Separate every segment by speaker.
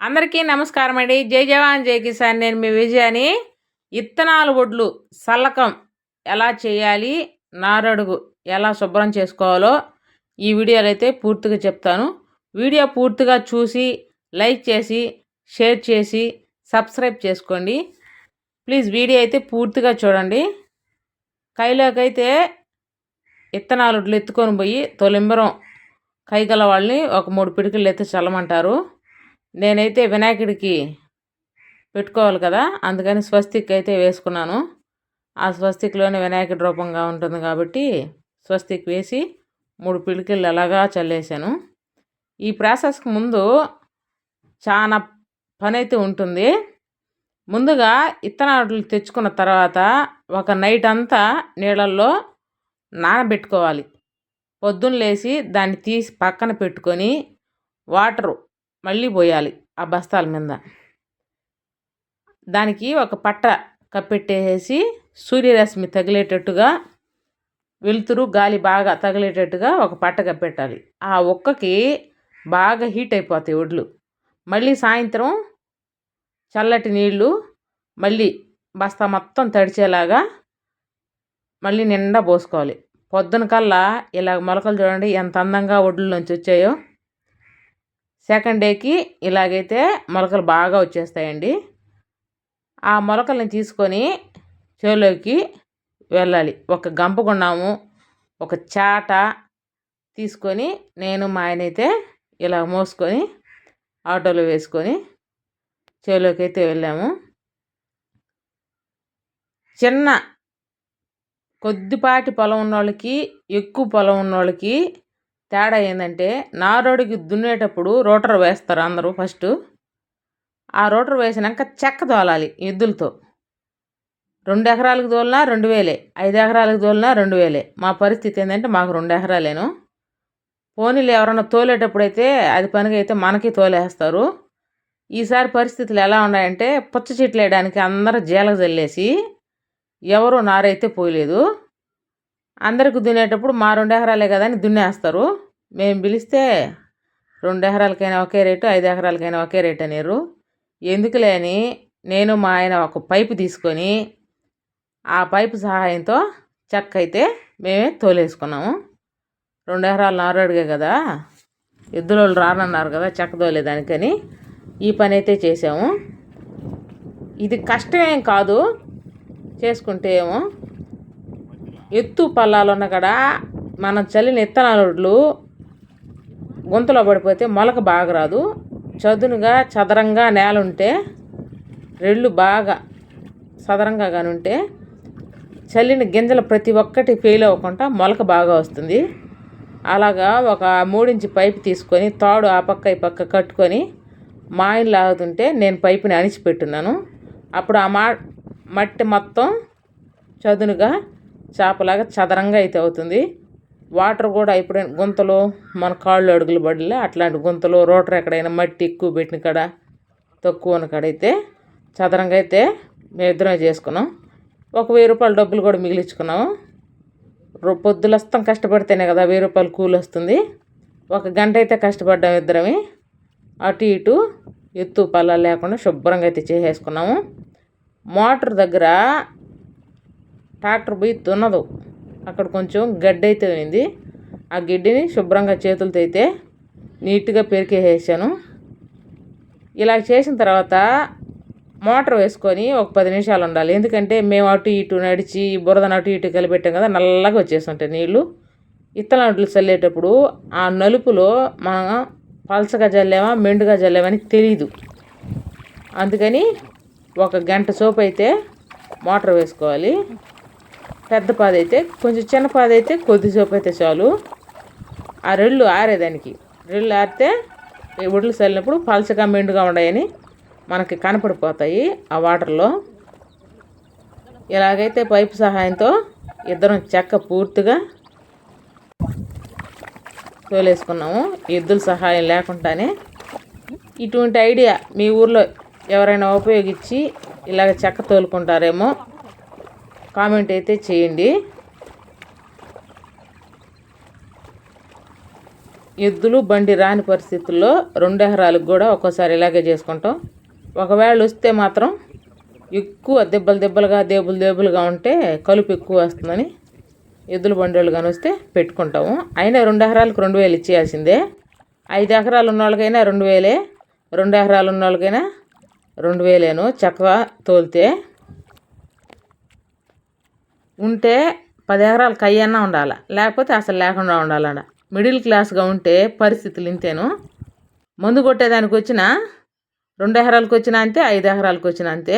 Speaker 1: అందరికీ నమస్కారం అండి. జై జవాన్ జై కిసాన్. నేను మీ విజయాని. ఇత్తనాలు ఒడ్లు సల్లకం ఎలా చేయాలి, నారడుగు ఎలా శుభ్రం చేసుకోవాలో ఈ వీడియోలో అయితే పూర్తిగా చెప్తాను. వీడియో పూర్తిగా చూసి లైక్ చేసి షేర్ చేసి సబ్స్క్రైబ్ చేసుకోండి ప్లీజ్. వీడియో అయితే పూర్తిగా చూడండి. కైలోకైతే ఇత్తనాలు ఒడ్లు ఎత్తుకొని పోయి తొలింబరం కైగల వాళ్ళని ఒక 3 పిడికిళ్ళు అయితే చల్లమంటారు. నేనైతే వినాయకుడికి పెట్టుకోవాలి కదా, అందుకని స్వస్తిక్ అయితే వేసుకున్నాను. ఆ స్వస్తిక్లోనే వినాయకుడి రూపంగా ఉంటుంది కాబట్టి స్వస్తిక్ వేసి 3 పిడికిళ్ళు అలాగా చల్లేసాను. ఈ ప్రాసెస్కి ముందు చాలా పని అయితే ఉంటుంది. ముందుగా ఇత్తనాలు తెచ్చుకున్న తర్వాత ఒక నైట్ అంతా నీళ్ళల్లో నానబెట్టుకోవాలి. పొద్దున్న లేచి దాన్ని తీసి పక్కన పెట్టుకొని వాటరు మళ్ళీ పోయాలి ఆ బస్తాల మీద. దానికి ఒక పట్ట కప్పెట్టేసి సూర్యరశ్మి తగిలేటట్టుగా, వెలుతురు గాలి బాగా తగిలేటట్టుగా ఒక పట్ట కప్పెట్టాలి. ఆ ఒక్కకి బాగా హీట్ అయిపోతాయి ఒడ్లు. మళ్ళీ సాయంత్రం చల్లటి నీళ్ళు మళ్ళీ బస్తా మొత్తం తడిచేలాగా మళ్ళీ నిండా పోసుకోవాలి. పొద్దున కల్లా ఇలా మొలకలు చూడండి ఎంత అందంగా ఒడ్ల నుంచి వచ్చాయో. సెకండ్ డేకి ఇలాగైతే మొలకలు బాగా వచ్చేస్తాయండి. ఆ మొలకల్ని తీసుకొని చేలోకి వెళ్ళాలి. ఒక గంపగున్నాము, ఒక చాట తీసుకొని నేను మా ఆయన అయితే ఇలా మోసుకొని ఆటోలో వేసుకొని చేలోకి అయితే వెళ్ళాము. చిన్న కొద్దిపాటి పొలం ఉన్నోళ్ళకి ఎక్కువ పొలం ఉన్నోళ్ళకి తేడా ఏంటంటే, నారోడికి దున్నేటప్పుడు రోటర్ వేస్తారు అందరూ ఫస్ట్. ఆ రోటర్ వేసినాక చెక్క తోలాలి ఎద్దులతో. 2 ఎకరాలకు తోలినా 2000, 5 ఎకరాలకు తోలినా 2000. మా పరిస్థితి ఏంటంటే మాకు 2 ఎకరాలేను. పోనీలు ఎవరన్నా తోలేటప్పుడు అయితే అది పనిగా అయితే మనకి తోలేస్తారు. ఈసారి పరిస్థితులు ఎలా ఉన్నాయంటే, పుచ్చ చెట్లు వేయడానికి అందరూ జీలకు జల్లేసి ఎవరు నారైతే పోయలేదు. అందరికి దున్నేటప్పుడు మా 2 ఎకరాలే కదా అని దున్నేస్తారు. మేము పిలిస్తే 2 ఎకరాలకైనా ఒకే రేటు, 5 ఎకరాలకైనా ఒకే రేటు అనేరు. ఎందుకులే అని నేను మా ఆయన ఒక పైపు తీసుకొని ఆ పైపు సహాయంతో చెక్క అయితే మేమే తోలేసుకున్నాము. 2 ఎకరాలు నారడిగే కదా, ఎద్దులోళ్ళు రానన్నారు కదా చెక్క తోలేదానికని ఈ పని అయితే చేసాము. ఇది కష్టమేం కాదు చేసుకుంటే. ఏమో ఎత్తు పల్లాలు ఉన్న కాడ మనం చల్లిన ఇత్తనాలు గుంతలో పడిపోతే మొలక బాగా రాదు. చదునుగా చదరంగా నేల ఉంటే, రెళ్ళు బాగా సదరంగా కానీ ఉంటే చల్లిన గింజలు ప్రతి ఒక్కటి ఫెయిల్ అవ్వకుండా మొలక బాగా వస్తుంది. అలాగా ఒక 3 ఇంచు పైపు తీసుకొని తాడు ఆ పక్క ఈ పక్క కట్టుకొని మా ఆయన లాగుతుంటే నేను పైపుని అణిచిపెట్టున్నాను. అప్పుడు ఆ మట్టి మొత్తం చదునుగా చేపలాగా చదరంగా అయితే అవుతుంది. వాటర్ కూడా ఎప్పుడైనా గుంతలు మన కాళ్ళు అడుగులు పడలే అట్లాంటి గుంతలు, రోటర్ ఎక్కడైనా మట్టి ఎక్కువ పెట్టిన కాడ తక్కువ ఉన్న కాడ అయితే చదరంగా అయితే మేము ఇద్దరం చేసుకున్నాం. ఒక 1000 రూపాయలు డబ్బులు కూడా మిగిలించుకున్నాము. పొద్దులస్తం కష్టపడితేనే కదా 1000 రూపాయలు కూలి వస్తుంది. 1 గంట అయితే కష్టపడ్డాము ఇద్దరమే. అటు ఇటు ఎత్తు పల్లాలు లేకుండా శుభ్రంగా అయితే చేసేసుకున్నాము. మోటార్ దగ్గర ట్రాక్టర్ పోయి దున్నదు, అక్కడ కొంచెం గడ్డి అయితే ఉంది. ఆ గడ్డిని శుభ్రంగా చేతులతో అయితే నీట్గా పెరికేసేసాను. ఇలా చేసిన తర్వాత మోటార్ వేసుకొని ఒక 10 నిమిషాలు ఉండాలి. ఎందుకంటే మేము అటు ఇటు నడిచి బురదను అటు ఇటు కలిపెట్టాం కదా, నల్లగా వచ్చేస్తుంటాయి నీళ్ళు. ఇత్తనాలు చల్లేటప్పుడు ఆ నలుపులో మనం పలచగా జల్లేమా మెండుగా జల్లేమని తెలీదు. అందుకని 1 గంట సోపు అయితే మోటార్ వేసుకోవాలి. పెద్ద పాది అయితే కొంచెం, చిన్న పాది అయితే కొద్దిసేపు అయితే చాలు. ఆ రెళ్ళు ఆరేదానికి, రెళ్ళు ఆరితే ఒడ్లు చల్లినప్పుడు పలచగా మెండుగా ఉన్నాయని మనకి కనపడిపోతాయి ఆ వాటర్లో. ఇలాగైతే పైపు సహాయంతో ఇద్దరం చెక్క పూర్తిగా తోలేసుకున్నాము, ఎద్దుల సహాయం లేకుండానే. ఇటువంటి ఐడియా మీ ఊర్లో ఎవరైనా ఉపయోగించి ఇలాగ చెక్క తోలుకుంటారేమో కామెంట్ అయితే చేయండి. ఎద్దులు బండి రాని పరిస్థితుల్లో 2 ఎకరాలకు కూడా ఒక్కోసారి ఇలాగే చేసుకుంటాం. ఒకవేళ వస్తే మాత్రం ఎక్కువ దెబ్బలుగా దేబులుగా ఉంటే కలుపు ఎక్కువ వస్తుందని ఎద్దుల బండి కానీ వస్తే పెట్టుకుంటాము. అయినా 2 ఎకరాలకు 2000 ఇచ్చేయాల్సిందే. 5 ఎకరాలు ఉన్న వాళ్ళకైనా 2000, 2 ఎకరాలు ఉన్న వాళ్ళకైనా 2000 చక్కగా తోలితే. ఉంటే 10 ఎకరాలు కయ్యన్నా ఉండాలి, లేకపోతే అసలు లేకుండా ఉండాలన్న. మిడిల్ క్లాస్గా ఉంటే పరిస్థితులు ఇంతేను. మందు కొట్టేదానికి వచ్చినా 2 ఎకరాలకు వచ్చినా అంతే, 5 ఎకరాలకు వచ్చినా అంతే.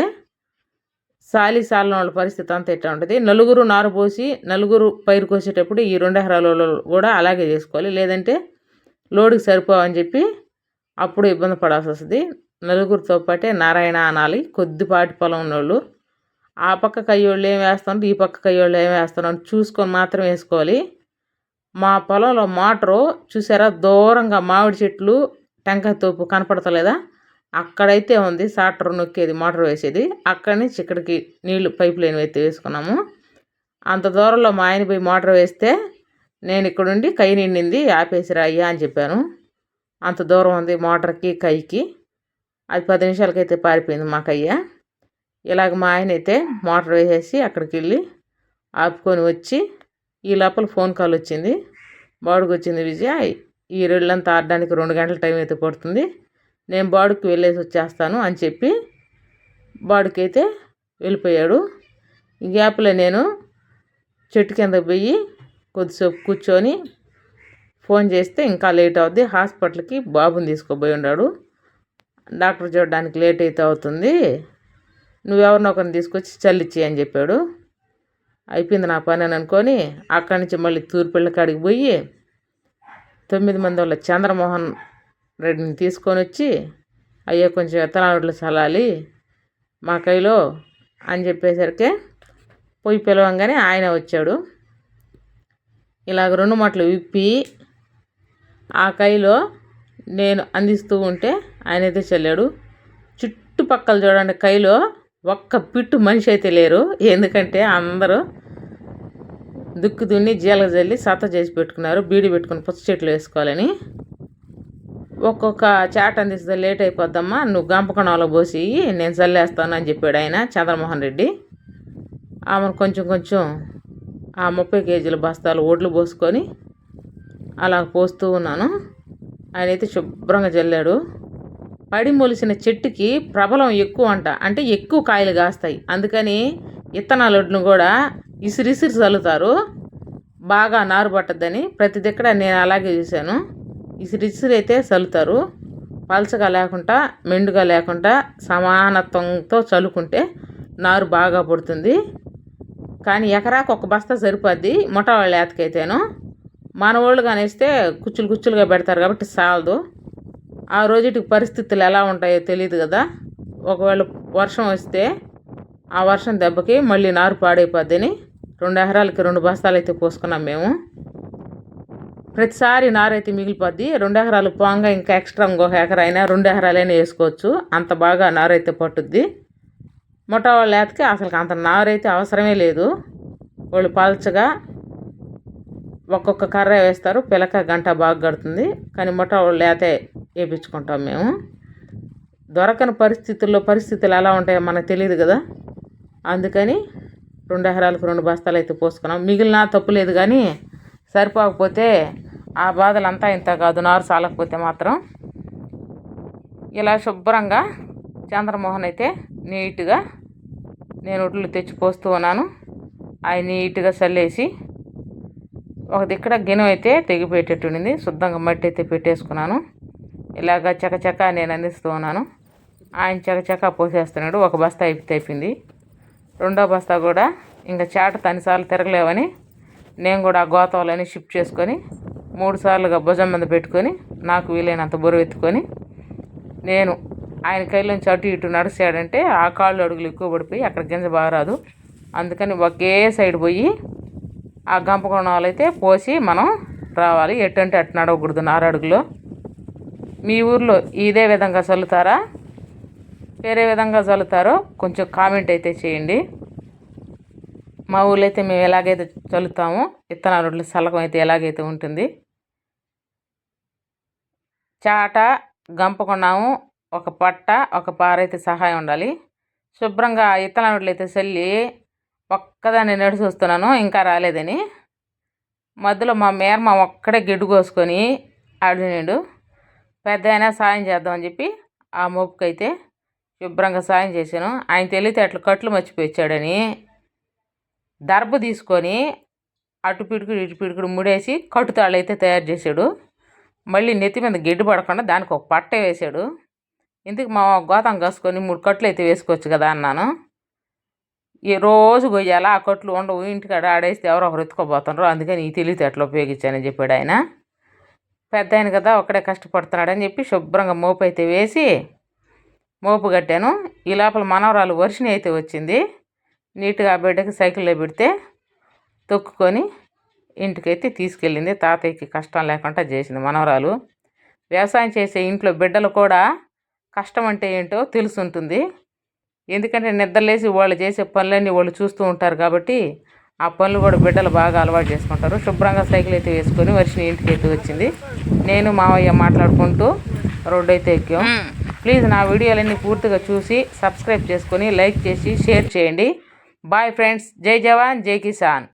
Speaker 1: సాలిన వాళ్ళ పరిస్థితి అంతా ఎట్లా ఉంటుంది. నలుగురు నారు పోసి నలుగురు పైరు కోసేటప్పుడు ఈ 2 ఎకరాల కూడా అలాగే చేసుకోవాలి. లేదంటే లోడుకి సరిపోవని చెప్పి అప్పుడు ఇబ్బంది పడాల్సి వస్తుంది. నలుగురితో పాటే నారాయణ అనాలి కొద్దిపాటి పొలం ఉన్నోళ్ళు. ఆ పక్క కయ్యోళ్ళు ఏం వేస్తున్నారు, ఈ పక్క కయ్యోళ్ళు ఏం వేస్తున్నారు అని చూసుకొని మాత్రం వేసుకోవాలి. మా పొలంలో మోటరు చూసారా, దూరంగా మామిడి చెట్లు టెంకాయ తోపు కనపడతలేదా, అక్కడైతే ఉంది సాటర్ నొక్కేది మోటార్ వేసేది. అక్కడి నుంచి ఇక్కడికి నీళ్లు పైప్ లైన్ అయితే వేసుకున్నాము. అంత దూరంలో మా ఆయన పోయి మోటార్ వేస్తే నేను ఇక్కడుండి కై నిండింది ఆపేసిరా అయ్యా అని చెప్పాను. అంత దూరం ఉంది మోటార్కి కైకి. అది 10 నిమిషాలకైతే పారిపోయింది మా కయ్య. ఇలాగ మా ఆయన అయితే మోటార్ వేసేసి అక్కడికి వెళ్ళి ఆపుకొని వచ్చి ఈ లోపల ఫోన్ కాల్ వచ్చింది. బాడుకు వచ్చింది, విజయ ఈ రెళ్ళంతా ఆడడానికి 2 గంటల టైం అయితే పడుతుంది, నేను బాడుకి వెళ్ళేసి వచ్చేస్తాను అని చెప్పి బాడుకైతే వెళ్ళిపోయాడు. ఈ గ్యాప్లో నేను చెట్టు కింద పోయి కొద్దిసేపు కూర్చొని ఫోన్ చేస్తే ఇంకా లేట్ అవుద్ది, హాస్పిటల్కి బాబుని తీసుకుపోయి ఉన్నాడు, డాక్టర్ చూడడానికి లేట్ అయితే అవుతుంది, నువ్వెవరినో ఒకరిని తీసుకొచ్చి చల్లిచ్చి అని చెప్పాడు. అయిపోయింది నా పని అని అనుకొని అక్కడి నుంచి మళ్ళీ తూర్పుళ్ళ కాడికి పోయి 9 మంది వాళ్ళ చంద్రమోహన్ రెడ్డిని తీసుకొని వచ్చి, అయ్యో కొంచెం విత్తనాలు చల్లాలి మా కైలో అని చెప్పేసరికి పోయి పిలవంగానే ఆయన వచ్చాడు. ఇలాగ 2 మట్లు విప్పి ఆ కైలో నేను అందిస్తూ ఉంటే ఆయన అయితే చల్లాడు. చుట్టుపక్కల చూడండి కైలో ఒక్క పిట్టు మనిషి అయితే లేరు, ఎందుకంటే అందరూ దుక్కు దున్ని జీలక జల్లి సత చేసి పెట్టుకున్నారు, బీడి పెట్టుకుని పుచ్చ చెట్లు వేసుకోవాలని. ఒక్కొక్క చాట అందిస్తే లేట్ అయిపోద్దమ్మా, నువ్వు గంపకొణంలో పోసి నేను చల్లేస్తాను అని చెప్పాడు ఆయన చంద్రమోహన్ రెడ్డి. ఆమెను కొంచెం ఆ 30 కేజీల బస్తాలు ఒడ్లు పోసుకొని అలా పోస్తూ ఉన్నాను. ఆయన అయితే శుభ్రంగా చల్లాడు. పడి మొలిసిన చెట్టుకి ప్రబలం ఎక్కువ అంటే ఎక్కువ కాయలు కాస్తాయి, అందుకని విత్తనాల ఒడ్లను కూడా ఇసిరిసిరి చల్లుతారు, బాగా నారు పట్టద్దని. ప్రతి దగ్గర నేను అలాగే చూశాను, ఇసిరిసిరి అయితే చల్లుతారు. పలచగా లేకుండా మెండుగా లేకుండా సమానత్వంతో చల్లుకుంటే నారు బాగా పడుతుంది. కానీ ఎకరాకు 1 బస్తా సరిపోద్ది మొట వాళ్ళ ఏతకైతేను. మన వాళ్ళు కానిస్తే కుచ్చులుగా పెడతారు కాబట్టి చాలదు. ఆ రోజుటికి పరిస్థితులు ఎలా ఉంటాయో తెలియదు కదా, ఒకవేళ వర్షం వస్తే ఆ వర్షం దెబ్బకి మళ్ళీ నారు పాడైపోద్దని 2 ఎకరాలకి 2 బస్తాలు అయితే పోసుకున్నాం మేము. ప్రతిసారి నారు అయితే మిగిలిపోద్ది. 2 ఎకరాలు పోంగా ఇంకా ఎక్స్ట్రా ఇంకొక ఎకరా అయినా 2 ఎకరాలైనా వేసుకోవచ్చు, అంత బాగా నారు అయితే పట్టుద్ది. మొట్ట వాళ్ళ ఏతకి అసలు అంత నారు అయితే అవసరమే లేదు. వాళ్ళు పలచగా ఒక్కొక్క కర్ర వేస్తారు, పిలక గంట బాగా కడుతుంది. కానీ మొట్ట వాళ్ళు లేతే వేయించుకుంటాం మేము. దొరకని పరిస్థితులు ఎలా ఉంటాయో మనకు తెలియదు కదా, అందుకని 2 ఎకరాలకు 2 బస్తాలు అయితే పోసుకున్నాం. మిగిలిన తప్పులేదు, కానీ సరిపోకపోతే ఆ బాధలంతా ఇంత కాదు, నారు చాలకపోతే మాత్రం. ఇలా శుభ్రంగా చంద్రమోహన్ అయితే నీట్గా నేను ఒడ్లు తెచ్చి పోస్తూ ఉన్నాను. అవి నీట్గా చల్లేసి ఒక దిక్కడ గిన్నె అయితే తెగిపోయేటట్టుండింది, శుద్ధంగా మట్టి అయితే పెట్టేసుకున్నాను. ఇలాగ చకచక నేను అందిస్తూ ఉన్నాను, ఆయన చకచక పోసేస్తున్నాడు. 1 బస్తా అయిపోయింది, 2వ బస్తా కూడా ఇంకా చాట తనిసార్లు తిరగలేవని నేను కూడా ఆ గోతాలని షిఫ్ట్ చేసుకొని 3 సార్లుగా భుజం మీద పెట్టుకొని నాకు వీలైనంత బరువు ఎత్తుకొని నేను ఆయన కైలోంచి అటు ఇటు నడిచాడంటే ఆ కాళ్ళు అడుగులు ఎక్కువ పడిపోయి అక్కడ గింజ బాగా రాదు. అందుకని ఒకే సైడ్ పోయి ఆ గంపకొణాలు అయితే పోసి మనం రావాలి. ఎట్టంటే అటు నడవకూడదు నారడుగులో. మీ ఊర్లో ఇదే విధంగా చల్లుతారా, వేరే విధంగా చల్లుతారో కొంచెం కామెంట్ అయితే చేయండి. మా ఊళ్ళో అయితే మేము ఎలాగైతే చల్లుతామో విత్తనాలు చల్లకం అయితే ఎలాగైతే ఉంటుంది. చాట గంపకున్నాము, ఒక పట్ట, ఒక పారైతే సహాయం ఉండాలి. శుభ్రంగా ఇత్తనాడులైతే చల్లి ఒక్కదాన్ని నడిచి వస్తున్నాను, ఇంకా రాలేదని. మధ్యలో మా మేరమ ఒక్కడే గిడ్డు కోసుకొని ఆడినాడు. పెద్ద అయినా సాయం చేద్దామని చెప్పి ఆ మోపుకైతే శుభ్రంగా సాయం చేశాను. ఆయన తెలివితేటలు కట్లు మర్చిపోయి దర్భ తీసుకొని అటు పిడుకుడు ఇటు పిడుకుడు ముడేసి కట్టుతాళ్ళు అయితే తయారు చేశాడు. మళ్ళీ నెత్తి మీద గిడ్డు పడకుండా దానికి ఒక పట్ట వేశాడు. ఇందుకు మా గోతం కాసుకొని 3 కట్లు అయితే వేసుకోవచ్చు కదా అన్నాను. ఈ రోజు కొయ్యాలా, ఆ కట్లు ఉండవు, ఇంటికాడ ఆడేస్తే ఎవరో ఒకరు ఎత్తుకోబోతున్నారు, అందుకని ఈ తెలివితేటలు ఉపయోగించానని చెప్పాడు ఆయన. పెద్ద ఆయన కదా ఒక్కడే కష్టపడుతున్నాడని చెప్పి శుభ్రంగా మోపు అయితే వేసి మోపు కట్టాను. ఈ లోపల మనవరాలు వర్షిణి అయితే వచ్చింది. నీట్గా ఆ బిడ్డకి సైకిల్లో పెడితే తొక్కుకొని ఇంటికైతే తీసుకెళ్ళింది. తాతయ్యకి కష్టం లేకుండా చేసింది మనవరాలు. వ్యవసాయం చేసే ఇంట్లో బిడ్డలు కూడా కష్టం అంటే ఏంటో తెలుసుంటుంది. ఎందుకంటే నిద్రలేసి వాళ్ళు చేసే పనులన్నీ వాళ్ళు చూస్తూ ఉంటారు కాబట్టి ఆ పనులు కూడా బిడ్డలు బాగా అలవాటు చేసుకుంటారు. శుభ్రంగా సైకిల్ అయితే వేసుకొని వర్షిని ఇంటికి అయితే వచ్చింది. నేను మావయ్య మాట్లాడుకుంటూ రోడ్డు అయితే ఎక్కాం. ప్లీజ్ నా వీడియోలన్నీ పూర్తిగా చూసి సబ్స్క్రైబ్ చేసుకొని లైక్ చేసి షేర్ చేయండి. Bye friends. జై జవాన్ జై కిసాన్.